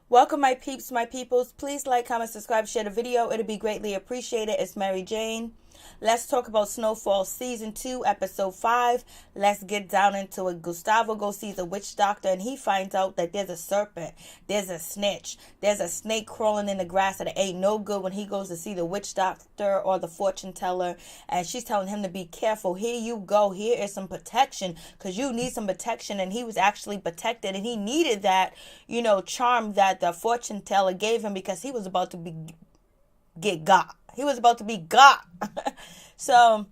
Welcome, my peeps, my peoples. Please like, comment, subscribe, share the video. It'll be greatly appreciated. It's Mary Jane. Let's talk about Snowfall Season 2, Episode 5. Let's get down into it. Gustavo goes see the witch doctor, and he finds out that there's a serpent. There's a snitch. There's a snake crawling in the grass that it ain't no good when he goes to see the witch doctor or the fortune teller. And she's telling him to be careful. Here you go. Here is some protection because you need some protection. And he was actually protected, and he needed that, charm that the fortune teller gave him because he was about to get got. He was about to be got. So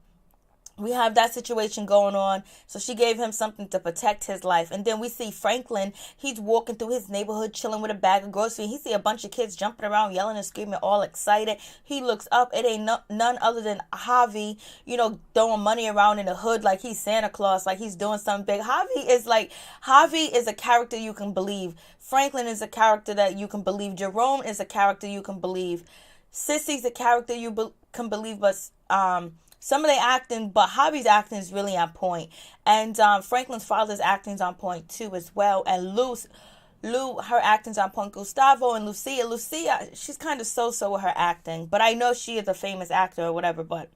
we have that situation going on. So she gave him something to protect his life. And then we see Franklin. He's walking through his neighborhood, chilling with a bag of groceries. He see a bunch of kids jumping around, yelling and screaming, all excited. He looks up. It ain't none other than Javi, throwing money around in the hood like he's Santa Claus, like he's doing something big. Javi is a character you can believe. Franklin is a character that you can believe. Jerome is a character you can believe. Sissy's a character you can believe, but some of the acting, but Javi's acting is really on point. And Franklin's father's acting is on point too as well. And Lou, her acting's on point. Gustavo and Lucia, she's kind of so-so with her acting. But I know she is a famous actor or whatever. But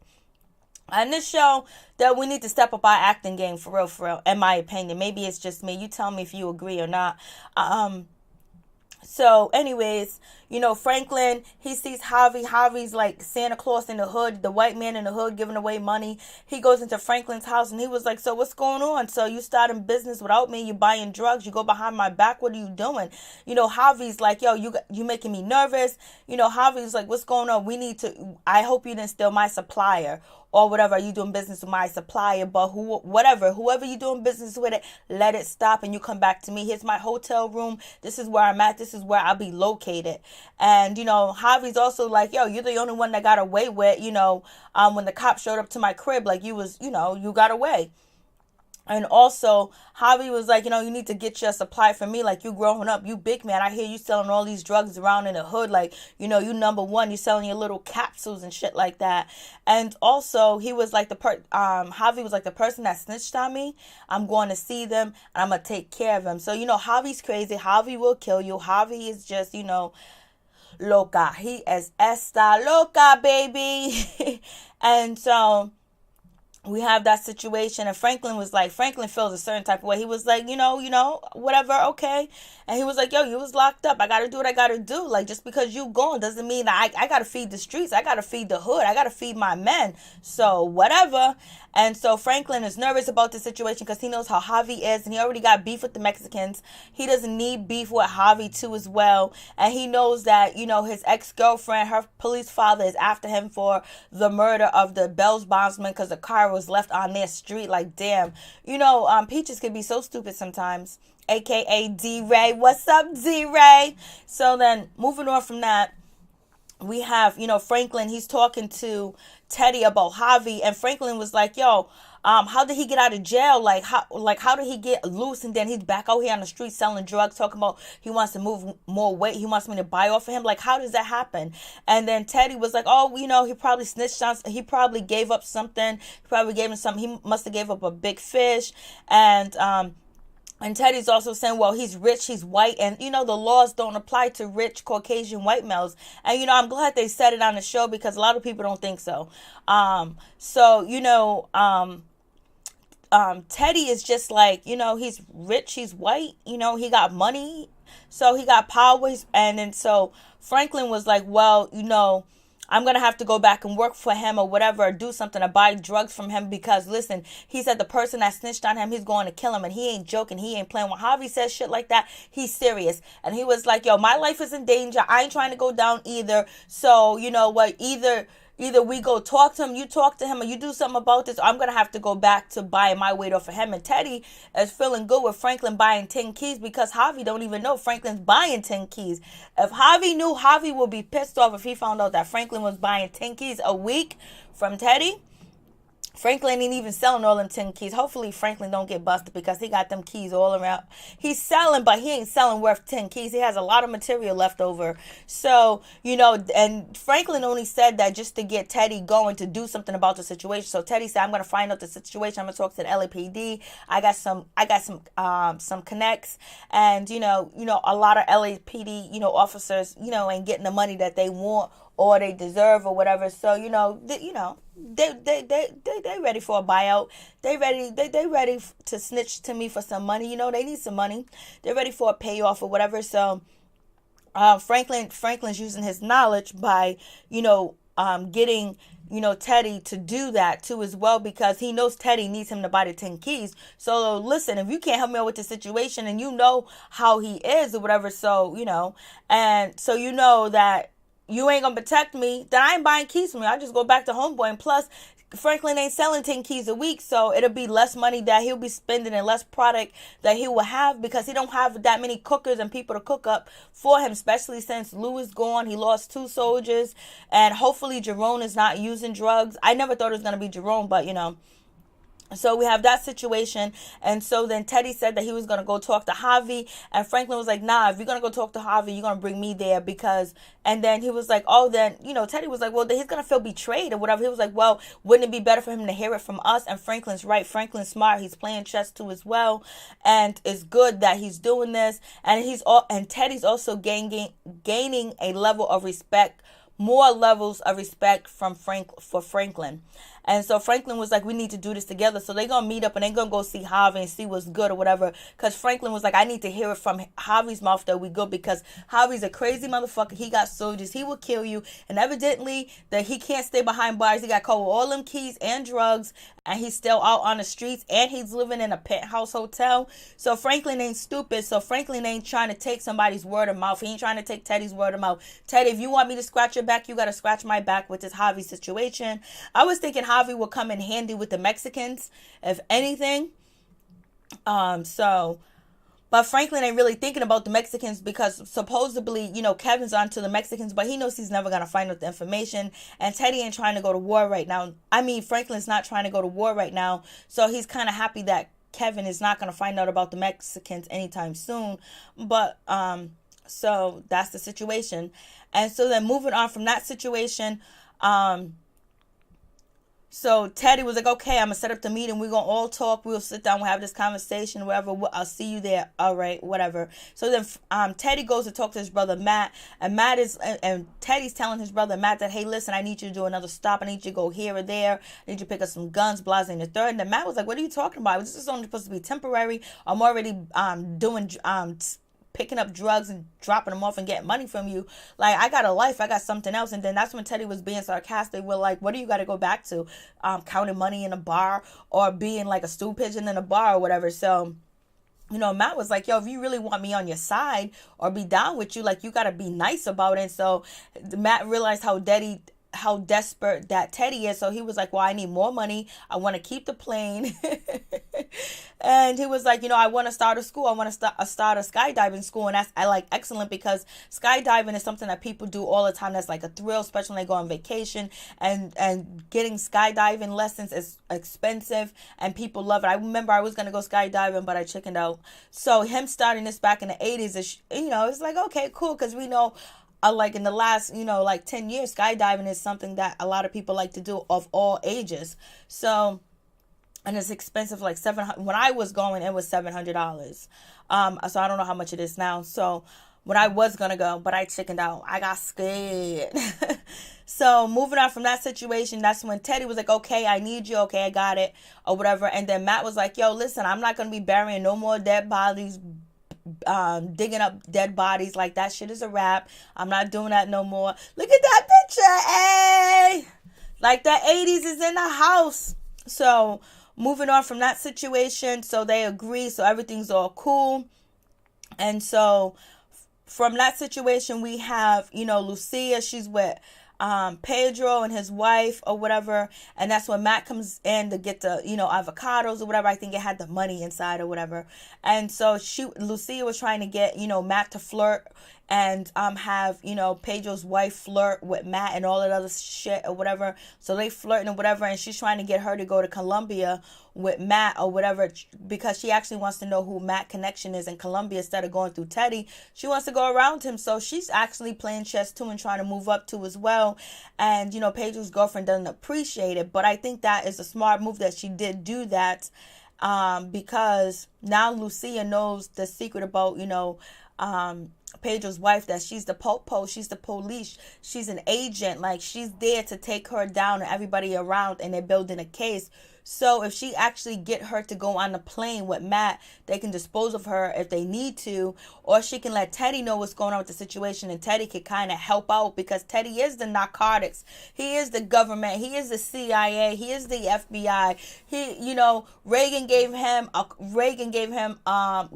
on this show, that we need to step up our acting game for real, in my opinion. Maybe it's just me. You tell me if you agree or not. So anyways, Franklin, he sees Javi. Javi's like Santa Claus in the hood, the white man in the hood giving away money. He goes into Franklin's house and he was like, so what's going on? So you starting business without me? You buying drugs? You go behind my back? What are you doing? Javi's like, yo, you making me nervous. Javi's like, what's going on? I hope you didn't steal my supplier. Or whatever, you doing business with my supplier, but whoever you doing business with it, let it stop and you come back to me. Here's my hotel room. This is where I'm at. This is where I'll be located. And, Javi's also like, yo, you're the only one that got away with, when the cops showed up to my crib, like you got away. And also, Javi was like, you need to get your supply from me. Like, you growing up, you big man. I hear you selling all these drugs around in the hood. Like, you number one. You selling your little capsules and shit like that. And also, he was like Javi was like the person that snitched on me. I'm going to see them, and I'm going to take care of him. So, Javi's crazy. Javi will kill you. Javi is just, loca. He is esta loca, baby. And so we have that situation, and Franklin feels a certain type of way. He was like, whatever, okay. And he was like, yo, you was locked up. I got to do what I got to do. Like, just because you gone doesn't mean that I got to feed the streets. I got to feed the hood. I got to feed my men. So, whatever. And so Franklin is nervous about the situation because he knows how Javi is, and he already got beef with the Mexicans. He doesn't need beef with Javi too as well. And he knows that, his ex-girlfriend, her police father, is after him for the murder of the Bells bondsman because the car was left on their street. Like, damn. Peaches can be so stupid sometimes. AKA D-Ray. What's up, D-Ray? So then, moving on from that, we have, Franklin, he's talking to Teddy about Javi, and Franklin was like, yo, how did he get out of jail? How did he get loose? And then he's back out here on the street selling drugs, talking about he wants to move more weight. He wants me to buy off of him. Like, how does that happen? And then Teddy was like, oh, he probably snitched on, he probably gave up something. He probably gave him something. He must have gave up a big fish. And Teddy's also saying, well, he's rich, he's white, and, the laws don't apply to rich Caucasian white males. And, I'm glad they said it on the show because a lot of people don't think so. Teddy is just like, he's rich, he's white, he got money, so he got powers. And then so Franklin was like, well, I'm going to have to go back and work for him or whatever, or do something to buy drugs from him because, listen, he said the person that snitched on him, he's going to kill him, and he ain't joking. He ain't playing. When Javi says shit like that, he's serious. And he was like, yo, my life is in danger. I ain't trying to go down either. So, you know what, either we go talk to him, you talk to him, or you do something about this, or I'm going to have to go back to buying my weight off of him. And Teddy is feeling good with Franklin buying 10 keys because Javi don't even know Franklin's buying 10 keys. If Javi knew, Javi would be pissed off if he found out that Franklin was buying 10 keys a week from Teddy. Franklin ain't even selling all them 10 keys. Hopefully Franklin don't get busted because he got them keys all around. He's selling, but he ain't selling worth 10 keys. He has a lot of material left over. So, and Franklin only said that just to get Teddy going to do something about the situation. So Teddy said, I'm going to find out the situation. I'm going to talk to the LAPD. I got some connects, and, a lot of LAPD, officers, ain't getting the money that they want or they deserve or whatever. So, they ready for a buyout. They ready to snitch to me for some money. They need some money. They're ready for a payoff or whatever. So Franklin's using his knowledge by getting Teddy to do that too as well, because he knows Teddy needs him to buy the 10 keys. So listen, if you can't help me out with the situation and you know how he is or whatever, so and so that you ain't gonna protect me, then I ain't buying keys from you. I just go back to homeboy. And plus, Franklin ain't selling 10 keys a week, so it'll be less money that he'll be spending and less product that he will have, because he don't have that many cookers and people to cook up for him, especially since Lou is gone. He lost 2 soldiers, and hopefully Jerome is not using drugs. I never thought it was gonna be Jerome, but so we have that situation. And so then Teddy said that he was going to go talk to Javi. And Franklin was like, nah, if you're going to go talk to Javi, you're going to bring me there because... And then he was like, oh, then, Teddy was like, well, then he's going to feel betrayed or whatever. He was like, well, wouldn't it be better for him to hear it from us? And Franklin's right. Franklin's smart. He's playing chess too as well. And it's good that he's doing this. And Teddy's also gaining a level of respect, more levels of respect for Franklin. And so Franklin was like, we need to do this together. So they're going to meet up and they're going to go see Javi and see what's good or whatever. Because Franklin was like, I need to hear it from Javi's mouth that we good, because Javi's a crazy motherfucker. He got soldiers. He will kill you. And evidently that he can't stay behind bars. He got caught with all them keys and drugs. And he's still out on the streets. And he's living in a penthouse hotel. So Franklin ain't stupid. So Franklin ain't trying to take somebody's word of mouth. He ain't trying to take Teddy's word of mouth. Teddy, if you want me to scratch your back, you got to scratch my back with this Javi situation. I was thinking Javi will come in handy with the Mexicans, if anything. But Franklin ain't really thinking about the Mexicans, because supposedly, Kevin's onto the Mexicans, but he knows he's never going to find out the information. And Teddy ain't trying to go to war right now. I mean, Franklin's not trying to go to war right now. So he's kind of happy that Kevin is not going to find out about the Mexicans anytime soon. But, so that's the situation. And so then moving on from that situation, so Teddy was like, okay, I'm going to set up the meeting. We're going to all talk. We'll sit down. We'll have this conversation, whatever. I'll see you there. All right, whatever. So then Teddy goes to talk to his brother, Matt. And Teddy's telling his brother, Matt, that, hey, listen, I need you to do another stop. I need you to go here or there. I need you to pick up some guns, blase and the third. And then Matt was like, what are you talking about? This is only supposed to be temporary. I'm already doing... picking up drugs and dropping them off and getting money from you. Like, I got a life. I got something else. And then that's when Teddy was being sarcastic. We're like, what do you got to go back to? Counting money in a bar or being like a stool pigeon in a bar or whatever. So, Matt was like, yo, if you really want me on your side or be down with you, like, you got to be nice about it. So Matt realized how desperate that Teddy is. So he was like, well, I need more money. I want to keep the plane. And he was like, I want to start a school. I want to start a skydiving school. And that's excellent, because skydiving is something that people do all the time. That's like a thrill, especially when they go on vacation, and getting skydiving lessons is expensive and people love it. I remember I was going to go skydiving, but I chickened out. So him starting this back in the 80s is, it's like, okay, cool. Cause we know, like in the last, 10 years, skydiving is something that a lot of people like to do of all ages. So, and it's expensive, like $700. When I was going, it was $700. So I don't know how much it is now. So when I was going to go, but I chickened out. I got scared. So moving on from that situation, that's when Teddy was like, okay, I need you. Okay, I got it, or whatever. And then Matt was like, yo, listen, I'm not going to be burying no more dead bodies, digging up dead bodies. Like, that shit is a wrap. I'm not doing that no more. Look at that picture, hey! Like, the 80s is in the house. So moving on from that situation, so they agree, so everything's all cool. And so from that situation, we have, Lucia, she's with Pedro and his wife or whatever, and that's when Matt comes in to get the avocados or whatever. I think it had the money inside or whatever. And so Lucia was trying to get Matt to flirt and have, you know, Pedro's wife flirt with Matt and all that other shit or whatever. So they flirting and whatever, and she's trying to get her to go to Colombia with Matt or whatever, because she actually wants to know who Matt connection is in Colombia instead of going through Teddy. She wants to go around him, so she's actually playing chess too and trying to move up too as well. And, you know, Pedro's girlfriend doesn't appreciate it, but I think that is a smart move that she did do that, because now Lucia knows the secret about, you know, Pedro's wife, that she's the popo, she's the police, she's an agent, like she's there to take her down and everybody around, and they're building a case. So if she actually get her to go on the plane with Matt, they can dispose of her if they need to, or she can let Teddy know what's going on with the situation, and Teddy can kind of help out, because Teddy is the narcotics, he is the government, he is the CIA, he is the FBI. He, you know, Reagan gave him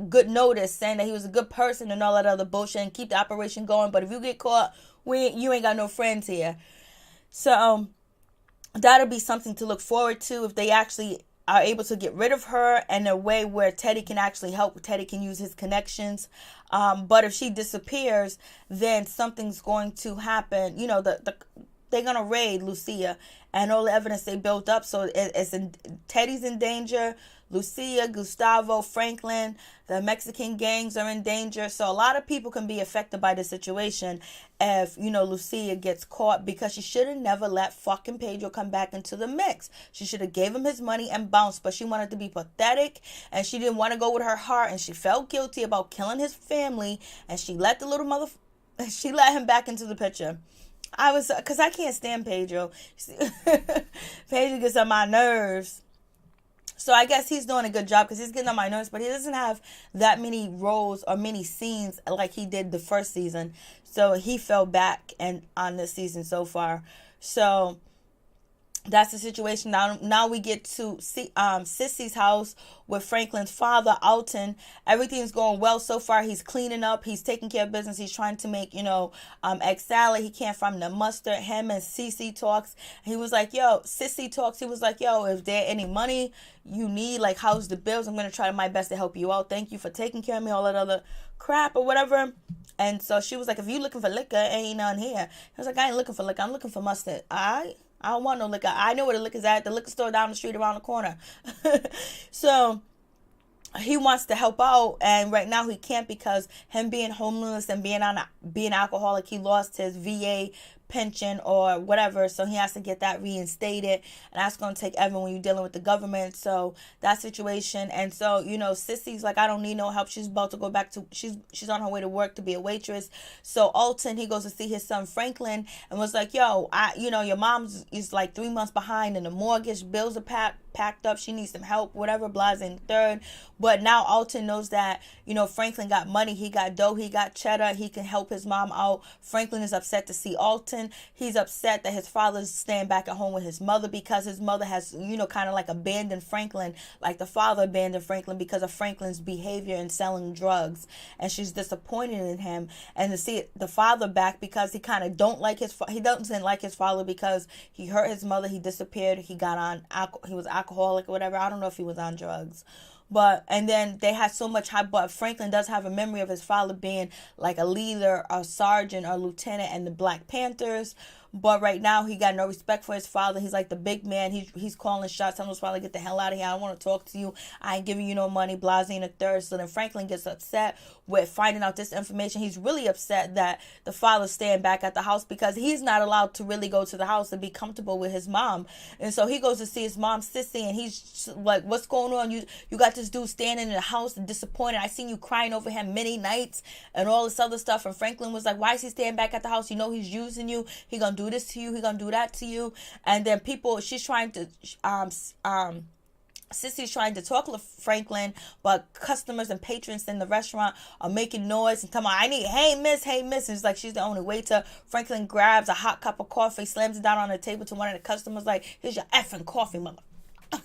good notice, saying that he was a good person and all that other bullshit, and keep the operation going. But if you get caught, you ain't got no friends here. So that'll be something to look forward to if they actually are able to get rid of her in a way where Teddy can actually help. Teddy can use his connections. But if she disappears, then something's going to happen. You know, they're going to raid Lucia and all the evidence they built up. So Teddy's in danger. Lucia, Gustavo, Franklin, the Mexican gangs are in danger. So a lot of people can be affected by the situation if, you know, Lucia gets caught, because she should have never let fucking Pedro come back into the mix. She should have gave him his money and bounced, but she wanted to be pathetic, and she didn't want to go with her heart, and she felt guilty about killing his family, and she let she let him back into the picture. Because I can't stand Pedro. Pedro gets on my nerves. So I guess he's doing a good job, because he's getting on my nerves, but he doesn't have that many roles or many scenes like he did the first season. So he fell back on this season so far. So that's the situation. Now we get to see Sissy's house with Franklin's father, Alton. Everything's going well so far. He's cleaning up. He's taking care of business. He's trying to make, you know, egg salad. He can't find the mustard. Him and Sissy talks. He was like, yo, Sissy talks. He was like, yo, if there any money you need, like, how's the bills? I'm going to try my best to help you out. Thank you for taking care of me, all that other crap or whatever. And so she was like, if you looking for liquor, ain't none here. He was like, I ain't looking for liquor. I'm looking for mustard. All right? I don't want no liquor. I know where the liquor's at. The liquor store down the street around the corner. So he wants to help out, and right now he can't, because him being homeless and being alcoholic, he lost his VA pension or whatever, so he has to get that reinstated, and that's going to take Evan when you're dealing with the government. So that situation. And so, you know, Sissy's like, I don't need no help. She's about to go back to, she's on her way to work to be a waitress. So Alton, he goes to see his son Franklin and was like, yo, you know, your mom's is like 3 months behind in the mortgage, bills are packed up, she needs some help, whatever, blase and third. But now Alton knows that, you know, Franklin got money, he got dough, he got cheddar, he can help his mom out. Franklin is upset to see Alton. He's upset that his father's staying back at home with his mother, because his mother has, you know, kind of like abandoned Franklin, like the father abandoned Franklin because of Franklin's behavior in selling drugs, and she's disappointed in him. And to see the father back, because he kind of he doesn't like his father because he hurt his mother, he disappeared, he was alcoholic or whatever. I don't know if he was on drugs. But, and then they had so much hype, but Franklin does have a memory of his father being like a leader, a sergeant, or lieutenant in the Black Panthers. But right now, he got no respect for his father. He's like the big man. He's calling shots, telling his father, get the hell out of here. I don't want to talk to you. I ain't giving you no money, blase and a third. So then Franklin gets upset with finding out this information. He's really upset that the father's staying back at the house, because he's not allowed to really go to the house and be comfortable with his mom. And so he goes to see his mom, Sissy, and he's like, what's going on? You got this dude standing in the house and disappointed. I seen you crying over him many nights and all this other stuff. And Franklin was like, why is he staying back at the house? You know he's using you. He gonna do this to you. He gonna do that to you. And then she's trying to Sissy's trying to talk to Franklin, but customers and patrons in the restaurant are making noise and telling her, hey miss. And it's like she's the only waiter. Franklin grabs a hot cup of coffee, slams it down on the table to one of the customers, like, here's your effing coffee, mother.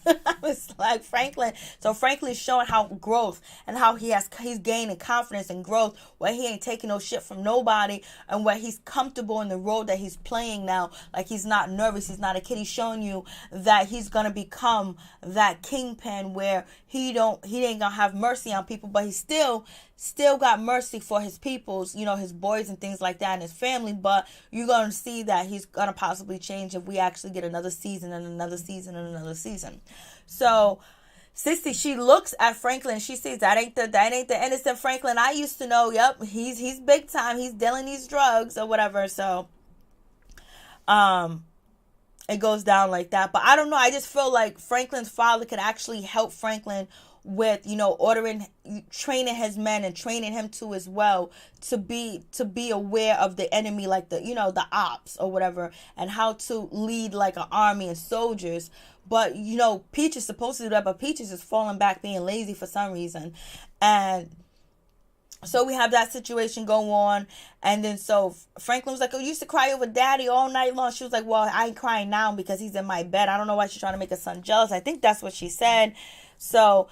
I was like, Franklin. So Franklin's showing how growth and how he's gaining confidence and growth, where he ain't taking no shit from nobody, and where he's comfortable in the role that he's playing now. Like, he's not nervous. He's not a kid. He's showing you that he's gonna become that kingpin, where he ain't gonna have mercy on people, but he's still still got mercy for his peoples, his boys and things like that and his family, but you're going to see that he's going to possibly change if we actually get another season and another season and another season. So Sissy, she looks at Franklin. She sees that ain't the innocent Franklin I used to know. Yep, he's big time. He's dealing these drugs or whatever. So it goes down like that. But I don't know. I just feel like Franklin's father could actually help Franklin with, training his men and training him too as well to be aware of the enemy, like the ops or whatever, and how to lead like an army and soldiers. But, Peach is supposed to do that, but Peach is just falling back, being lazy for some reason. And so we have that situation go on. And then so Franklin was like, oh, you used to cry over daddy all night long. She was like, well, I ain't crying now because he's in my bed. I don't know why she's trying to make her son jealous. I think that's what she said. So,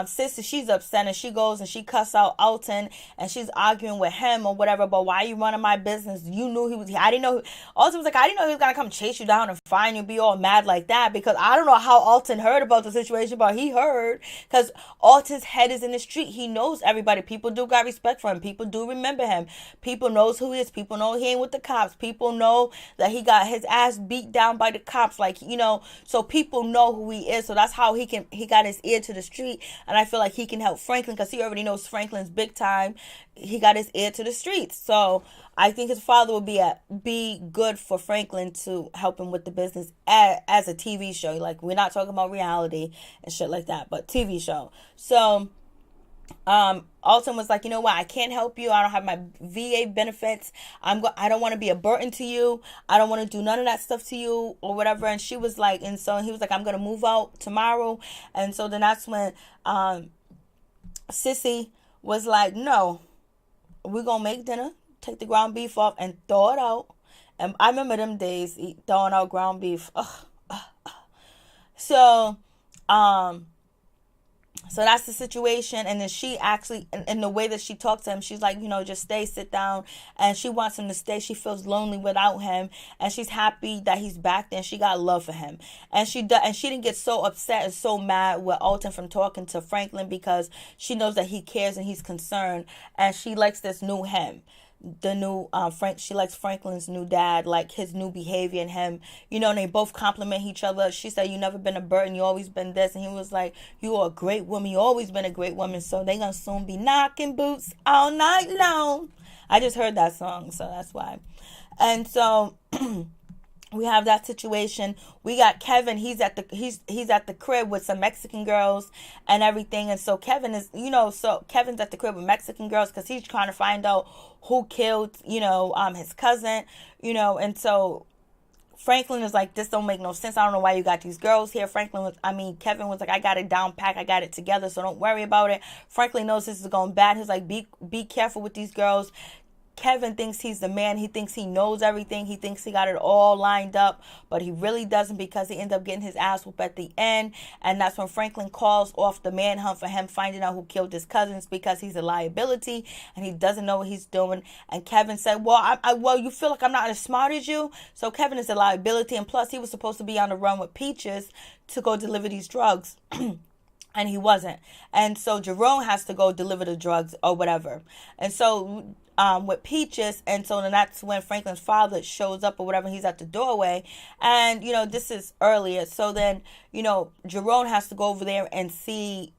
Sister, she's upset and she goes and she cuss out Alton and she's arguing with him or whatever. But why are you running my business? You knew he was here. I didn't know. Alton was like, I didn't know he was going to come chase you down and find you, be all mad like that. Because I don't know how Alton heard about the situation, but he heard because Alton's head is in the street. He knows everybody. People do got respect for him. People do remember him. People knows who he is. People know he ain't with the cops. People know that he got his ass beat down by the cops. Like, so people know who he is. So that's how he got his ear to the street, and I feel like he can help Franklin because he already knows Franklin's big time. He got his ear to the streets, so I think his father would be good for Franklin to help him with the business as a TV show. Like, we're not talking about reality and shit like that, but TV show. So Alton was like, you know what, I can't help you. I don't have my VA benefits. I don't want to be a burden to you. I don't want to do none of that stuff to you or whatever. And she was like, and so he was like, I'm going to move out tomorrow. And so then that's when Sissy was like, no, we're going to make dinner, take the ground beef off and throw it out. And I remember them days, throwing out ground beef. So that's the situation. And then she actually, in the way that she talked to him, she's like, just sit down. And she wants him to stay. She feels lonely without him. And she's happy that he's back there. And she got love for him. And she didn't get so upset and so mad with Alton from talking to Franklin because she knows that he cares and he's concerned. And she likes this new him. The new she likes Franklin's new dad, like his new behavior and him, and they both compliment each other. She said, you never been a burden, you always been this. And he was like, you are a great woman, you always been a great woman. So they gonna soon be knocking boots all night long. I just heard that song, so that's why. And so we have that situation. We got Kevin. He's at the crib with some Mexican girls and everything. And so Kevin is, so Kevin's at the crib with Mexican girls because he's trying to find out who killed, his cousin, And so Franklin is like, this don't make no sense. I don't know why you got these girls here. Kevin was like, I got it down pack. I got it together. So don't worry about it. Franklin knows this is going bad. He's like, be careful with these girls. Kevin thinks he's the man. He thinks he knows everything. He thinks he got it all lined up, but he really doesn't because he ends up getting his ass whooped at the end. And that's when Franklin calls off the manhunt for him finding out who killed his cousins because he's a liability and he doesn't know what he's doing. And Kevin said, well, you feel like I'm not as smart as you? So Kevin is a liability. And plus he was supposed to be on the run with Peaches to go deliver these drugs. And he wasn't. And so Jerome has to go deliver the drugs or whatever. And so with Peaches, and so then that's when Franklin's father shows up or whatever. He's at the doorway, and this is earlier. So then Jerome has to go over there and see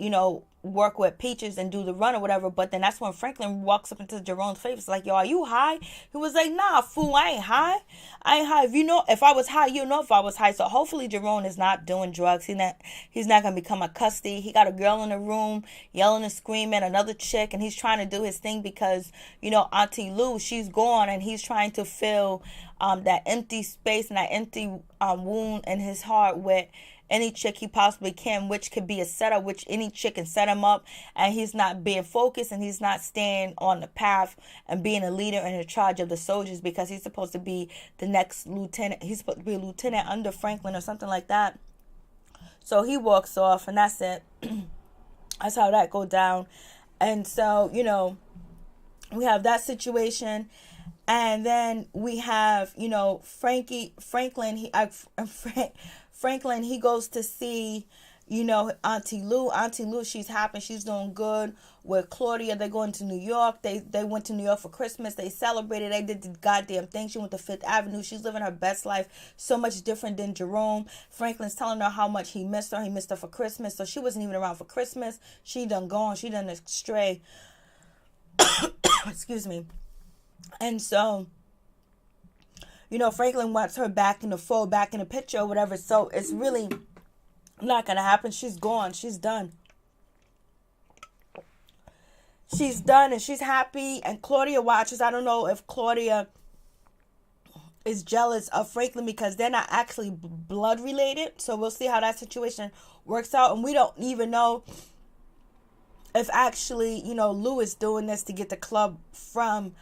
work with Peaches and do the run or whatever. But then that's when Franklin walks up into Jerome's face. It's like, yo, are you high? He was like, nah, fool, I ain't high. If I was high, you know if I was high. So hopefully Jerome is not doing drugs. He's not going to become a custody. He got a girl in the room yelling and screaming, another chick, and he's trying to do his thing because, Auntie Lou, she's gone, and he's trying to fill that empty space and that empty wound in his heart with any chick he possibly can, which could be a setup, which any chick can set him up, and he's not being focused and he's not staying on the path and being a leader and in charge of the soldiers because he's supposed to be the next lieutenant. He's supposed to be a lieutenant under Franklin or something like that. So he walks off, and that's it. That's how that go down. And so, we have that situation. And then we have, Franklin, he goes to see, Auntie Lou, she's happy. She's doing good. With Claudia, they're going to New York. They went to New York for Christmas. They celebrated. They did the goddamn thing. She went to Fifth Avenue. She's living her best life. So much different than Jerome. Franklin's telling her how much he missed her. He missed her for Christmas. So she wasn't even around for Christmas. She done gone. She done stray. Excuse me. And so, Franklin wants her back in the fold, back in the picture or whatever. So it's really not going to happen. She's gone. She's done. She's done and she's happy. And Claudia watches. I don't know if Claudia is jealous of Franklin because they're not actually blood related. So we'll see how that situation works out. And we don't even know if actually, Lou is doing this to get the club from,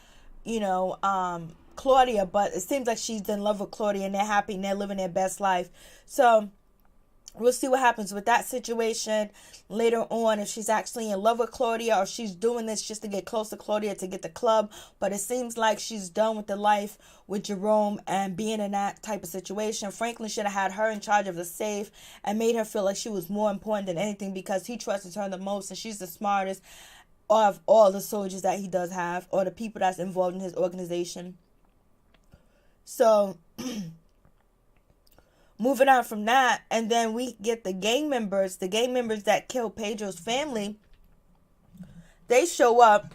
Claudia. But it seems like she's in love with Claudia and they're happy and they're living their best life. So we'll see what happens with that situation later on, if she's actually in love with Claudia or she's doing this just to get close to Claudia to get the club. But it seems like she's done with the life with Jerome and being in that type of situation. Franklin should have had her in charge of the safe and made her feel like she was more important than anything because he trusts her the most and she's the smartest of all the soldiers that he does have or the people that's involved in his organization. So moving on from that, and then we get the gang members that killed Pedro's family. They show up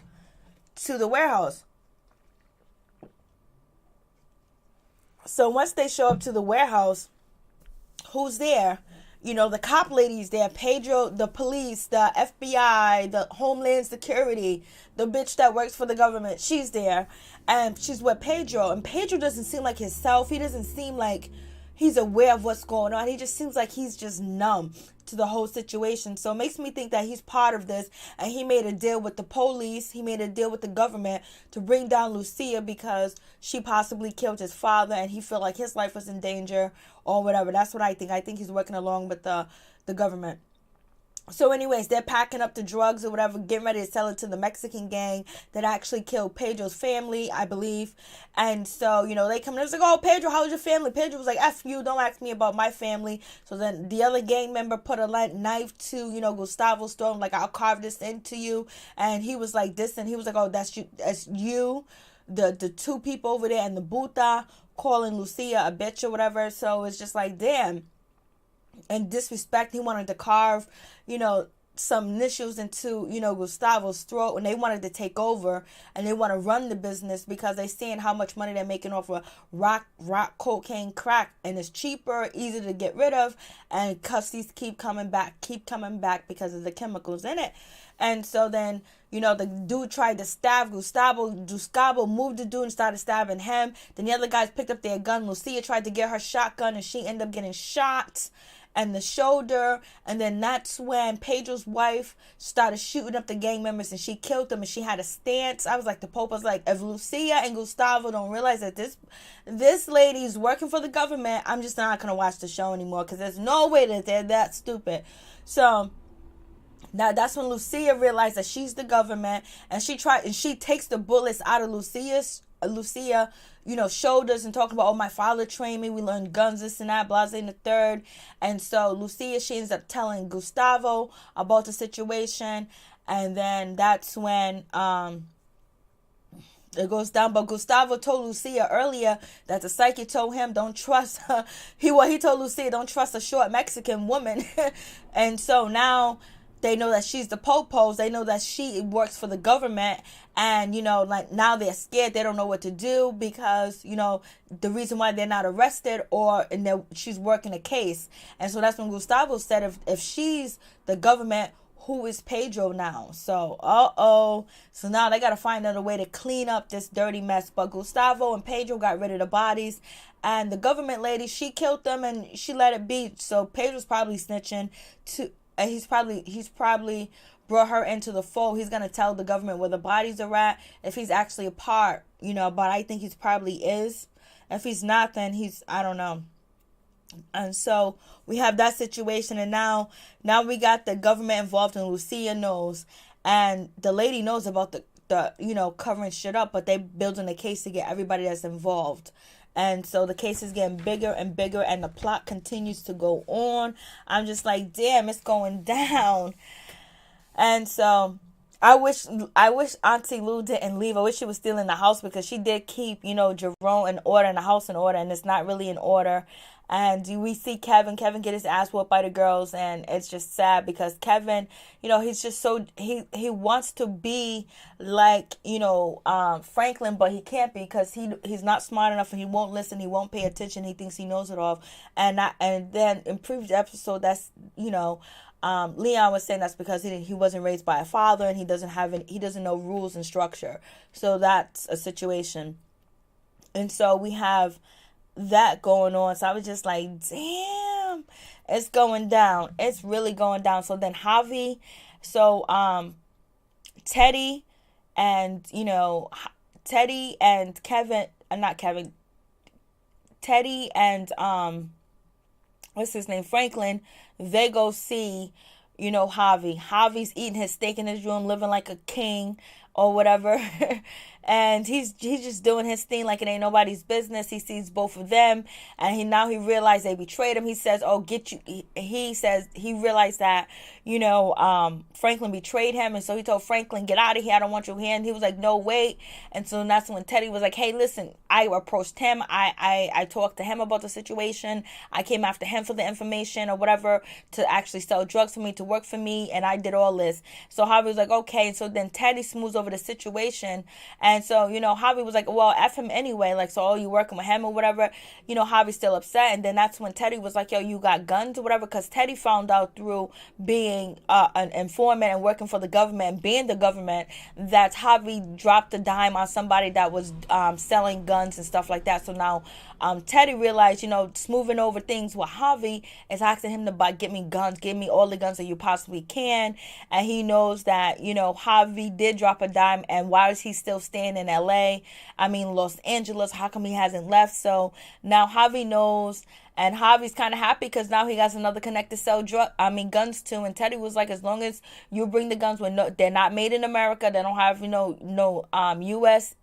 to the warehouse. So once they show up to the warehouse, who's there? The cop lady's there. Pedro, the police, the FBI, the Homeland Security, the bitch that works for the government. She's there. And she's with Pedro. And Pedro doesn't seem like himself. He doesn't seem like he's aware of what's going on. He just seems like he's just numb to the whole situation. So it makes me think that he's part of this. And he made a deal with the police. He made a deal with the government to bring down Lucia because she possibly killed his father. And he felt like his life was in danger or whatever. That's what I think. I think he's working along with the government. So anyways, they're packing up the drugs or whatever, getting ready to sell it to the Mexican gang that actually killed Pedro's family, I believe. And so, they come in and it's like, oh, Pedro, how's your family? Pedro was like, F you, don't ask me about my family. So then the other gang member put a knife to, Gustavo's throat, like, I'll carve this into you. And he was like this, and he was like, oh, that's you. The two people over there and the buta calling Lucia a bitch or whatever. So it's just like, damn. And disrespect, he wanted to carve, some initials into, Gustavo's throat, and they wanted to take over and they want to run the business because they're seeing how much money they're making off of rock, cocaine, crack, and it's cheaper, easier to get rid of, and custies keep coming back because of the chemicals in it. And so then, the dude tried to stab Gustavo. Gustavo moved the dude and started stabbing him. Then the other guys picked up their gun. Lucia tried to get her shotgun and she ended up getting shot and the shoulder. And then that's when Pedro's wife started shooting up the gang members and she killed them and she had a stance. I was like, the Pope was like, if Lucia and Gustavo don't realize that this lady's working for the government, I'm just not going to watch the show anymore because there's no way that they're that stupid. So now that's when Lucia realized that she's the government and she takes the bullets out of Lucia, shoulders and talking about, oh, my father trained me. We learned guns, this and that, blase and the third. And so Lucia, she ends up telling Gustavo about the situation. And then that's when it goes down. But Gustavo told Lucia earlier that the psychic told him don't trust her. He told Lucia don't trust a short Mexican woman. And so now they know that she's the popos. They know that she works for the government. And, now they're scared. They don't know what to do because, the reason why they're not arrested she's working a case. And so that's when Gustavo said, if she's the government, who is Pedro now? So, So now they got to find another way to clean up this dirty mess. But Gustavo and Pedro got rid of the bodies. And the government lady, she killed them and she let it be. So Pedro's probably snitching and he's probably brought her into the fold. He's going to tell the government where the bodies are at, if he's actually a part, but I think he's probably is. If he's not, then I don't know. And so we have that situation, and now we got the government involved, and Lucia knows, and the lady knows about the covering shit up, but they building a case to get everybody that's involved. And so the case is getting bigger and bigger, and the plot continues to go on. I'm just like, damn, it's going down. And so I wish Auntie Lou didn't leave. I wish she was still in the house, because she did keep, Jerome in order, and the house in order, and it's not really in order. And we see Kevin get his ass whooped by the girls, and it's just sad, because Kevin, he's just so, he wants to be like, Franklin, but he can't be, because he's not smart enough, and he won't listen, he won't pay attention, he thinks he knows it all. And then in previous episode, that's, Leon was saying that's because he wasn't raised by a father, and he doesn't know rules and structure. So that's a situation. And so we have that going on. So I was just like, damn, it's going down. It's really going down. So then Teddy and Teddy and what's his name, Franklin, they go see, Javi. Javi's eating his steak in his room, living like a king or whatever. And he's just doing his thing like it ain't nobody's business. He sees both of them, and he realized they betrayed him. He says, "Oh, get you." He says he realized that Franklin betrayed him, and so he told Franklin, "Get out of here. I don't want you here." And he was like, "No, wait." And so that's when Teddy was like, "Hey, listen, I approached him. I talked to him about the situation. I came after him for the information or whatever, to actually sell drugs for me, to work for me, and I did all this." So Javi was like, "Okay." And so then Teddy smooths over the situation. And so, Javi was like, "Well, F him anyway. Like, so, you working with him or whatever." Javi's still upset. And then that's when Teddy was like, "Yo, you got guns or whatever?" Because Teddy found out through being an informant and working for the government and being the government that Javi dropped a dime on somebody that was selling guns and stuff like that. So now Teddy realized, smoothing over things with Javi is asking him to get me guns, give me all the guns that you possibly can. And he knows that, Javi did drop a dime, and why is he still staying in LA? I mean, Los Angeles, how come he hasn't left? So now Javi knows, and Javi's kind of happy because now he has another connect to sell guns to. And Teddy was like, as long as you bring the guns, they're not made in America, they don't have, U.S.,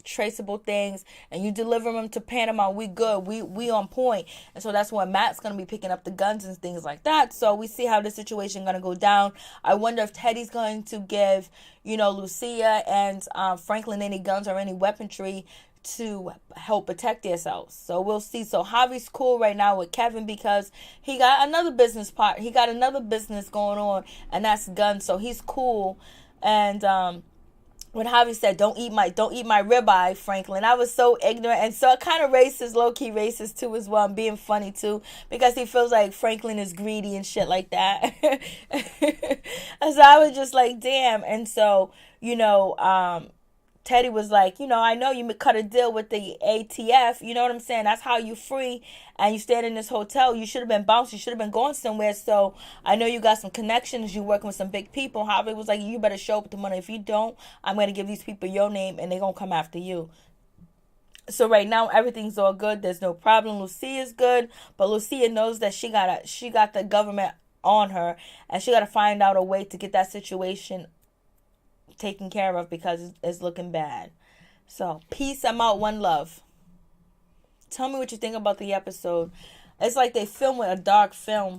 traceable things, and you deliver them to Panama, we good, we on point. And so that's when Matt's gonna be picking up the guns and things like that. So we see how the situation gonna go down. I wonder if Teddy's going to give Lucia and Franklin any guns or any weaponry to help protect themselves. So we'll see. So Javi's cool right now with Kevin because he got another business going on, and that's guns. So he's cool. And when Javi said, don't eat my ribeye, Franklin, I was so ignorant and so kind of racist, low-key racist too as well. I'm being funny too, because he feels like Franklin is greedy and shit like that. And so I was just like, damn. And so, Teddy was like, I know you cut a deal with the ATF, you know what I'm saying? That's how you free, and you stayed in this hotel. You should have been bounced. You should have been going somewhere. So I know you got some connections. You working with some big people. Javi was like, you better show up with the money. If you don't, I'm going to give these people your name, and they're going to come after you. So right now, everything's all good. There's no problem. Lucia's good, but Lucia knows that she got the government on her, and she got to find out a way to get that situation taken care of because it's looking bad. So peace. I'm out. One love. Tell me what you think about the episode. It's like they film with a dark film.